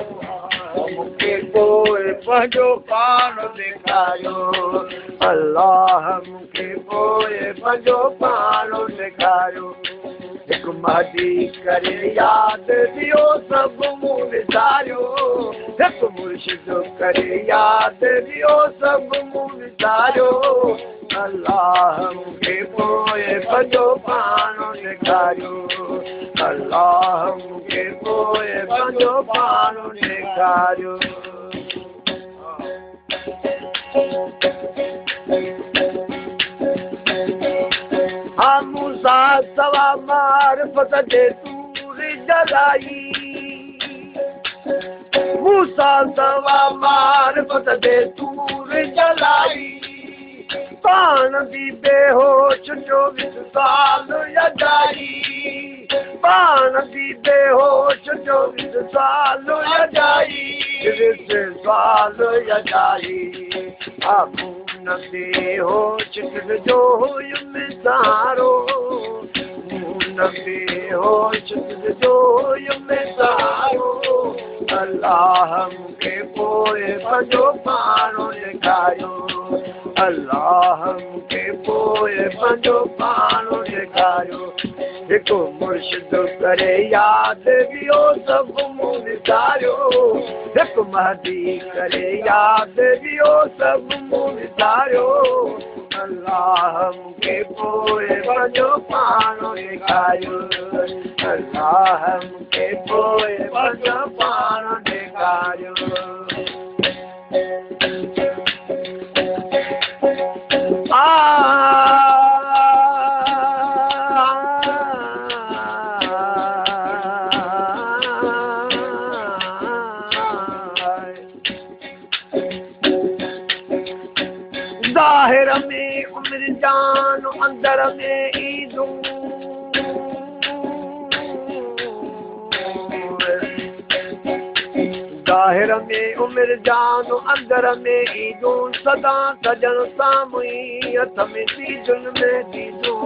मूंखे पोइ पंहिंजो पाण ॾेखारियो अलाह मूंखे पोइ पंहिंजो पाण ॾेखारियो हिकु महदी करे यादि ॾियो सभु मूं विसारियो हिकु मुर्शिद करे यादि ॾियो सभु मूं विसारियो अलाह मूंखे पोइ पंहिंजो पाण ॾेखारियो अलाह मूंखे पोइ पंहिंजो पाण ॾेखारियो हा मूंसा सवा मारिफत जे तूर जलाई मूंसा सवा मारिफत जे तूर जलाई पाण बि बेहोश 24 साल अजाई पाण बि बेहोश 24 साल अजाई 20 साल अजाई आबू न बेहोश जो हुयुमि सहारो न बेहोश जो हुयुमि सहारो अलाह मूंखे पोइ पंहिंजो पाण ॾेखारियो अलाह मूंखे पोइ पंहिंजो पाण ॾेखारियो हिकु मुर्शिद करे यादि ॾियो सभु मूं विसारियो हिकु महदी करे यादि ॾियो सभु मूं विसारियो अलाह मूंखे पोइ पंहिंजो पाण ॾेखारियो अलाह मूंखे पोइ पंहिंजो पाण ॾेखारियो ज़ाहिर में उमिरि जान अंदर में ईदूं ज़ाहिर में उमिरि जान अंदर में ईदूं सदा सजन साम्हूं हथ में दीदुनि में दीदूं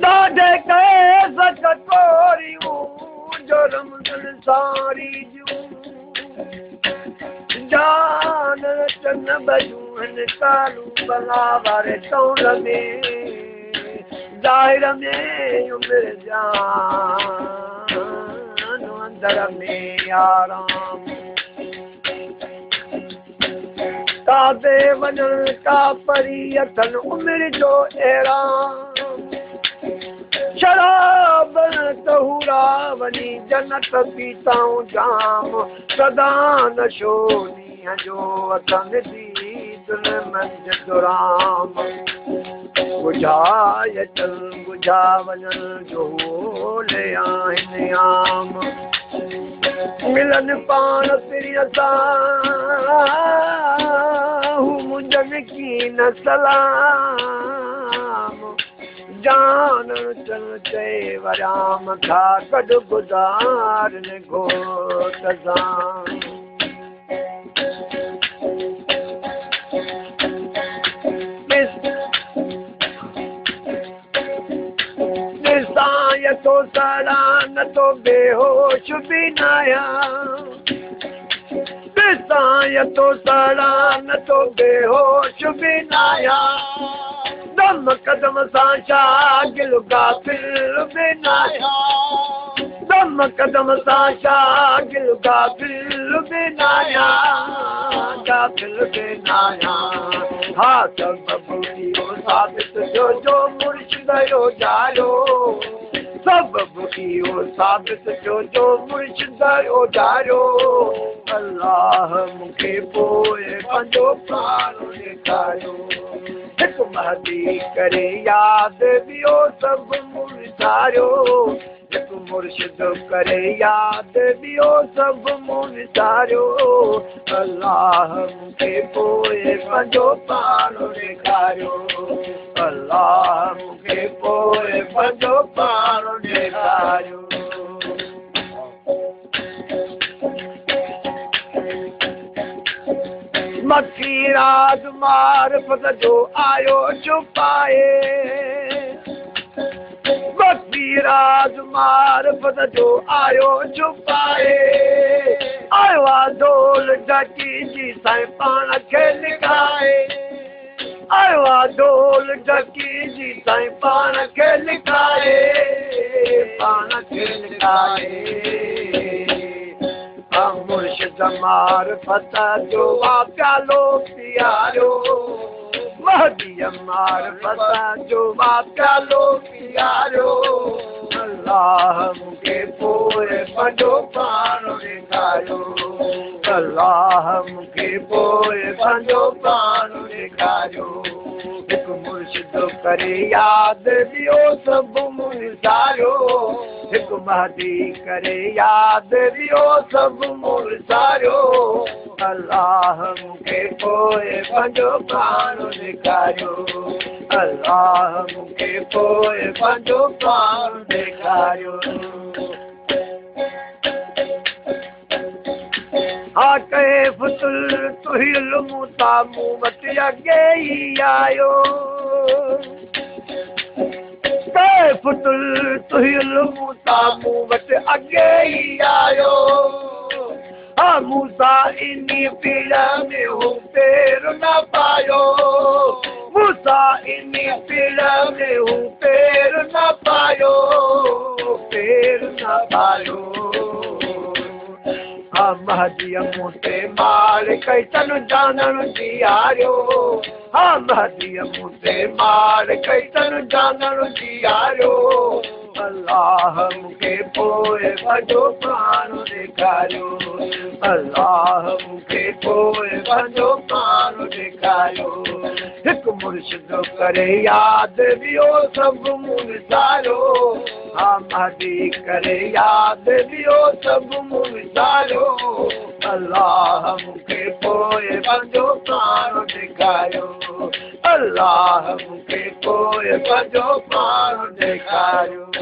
ॾाढे कैस कटोरियूं जुर्म सारी जूं जान चन बजूं हिन कालू भला वारे तौल में ज़ाहिर में उमिरि जान अंदर में आराम कादे वञण का परी अथनि उमिरि जो एराम शराब तहूरा वञी जन्नत पीताऊं जाम सदा नशो ॾींहं जो अथनि दीदुन मंझ दुराम बुझाए चल बुझा वञण जो ले आहिनि आम मिलन पाण पिरीअ सां हू मुंहिंजनि कीन सलाम जान चल चए वराम खा कॾ गुज़ार ने घोट सां तो सड़ा न तो बेहोश भी नाया तो सड़ा न तो बेहोश भी नाया दम कदम सां शागिल गाफिल भी नाया दम कदम सां शागिल गाफिल भी नाया गाफिल भी नाया हा सबबु इहो साबित जो मुर्शिद जो जायो सबबु इहो साबित जो मुर्शिद जो जायो अलाह मूंखे पोइ पंहिंजो पाण ॾेखारियो हिकु महदी करे यादि ॾियो सभु मूं विसारियो हिकु मुर्शिद करे यादि ॾियो सभु मूं विसारियो अलाह मूंखे पोइ पंहिंजो पाण ॾेखारियो अलाह मूंखे पोइ पंहिंजो पाण ॾेखारियो मक्खी राज मारिफत जो आयो छुपाए मक्खी राज मारिफत जो आयो छुपाए आयो आहे ढोल ढकी जी साईं पाण खे लिकाए आयो आहे ढोल ढकी जी साईं पाण खे लिकाए पाण खे लिकाए मुर्शिद मारिफत जो आहे प्यालो पियारो महदीअ मारिफत जो आहे प्यालो पियारो अल्लाह मूंखे पोइ पंहिंजो पाण ॾेखारियो अल्लाह मूंखे पोइ पंहिंजो पाण ॾेखारियो हिकु मुर्शिद करे यादि ॾियो सभु मुर्सारियो हिकु महदी करे यादि ॾियो सभु मुर्सारियो अल्लाह मूंखे पोइ पंहिंजो पाण ॾेखारियो अल्लाह मूंखे पोइ पंहिंजो पाण ॾेखारियो हा कहे फुतुल तुहिल मूता मूं वटि अॻे ई आयो कहे फुतुल तुहिल मूता मूं वटि अॻे ई आयो हा मूसा इन्ही पीड़ में हू पेर न पायो मूसा इन्ही पीड़ में हू पेर न पायो पेर न पायो हा महदीअ मूं ते मार कई तन जानण जीआरियो हा महदीअ मूं ते मार कई तन जानण जीआरियो अल्लाह मूंखे पोइ पंहिंजो पाण ॾेखारियो अल्लाह मूंखे पोइ पंहिंजो पाण ॾेखारियो हिकु मुर्शिद करे यादि ॾियो सभु मुर्सारियो हा महदी करे यादि ॾियो सभु मुर्सारियो अल्लाह मूंखे पोइ पंहिंजो पाण ॾेखारियो अल्लाह मूंखे पोइ पंहिंजो पाण ॾेखारियो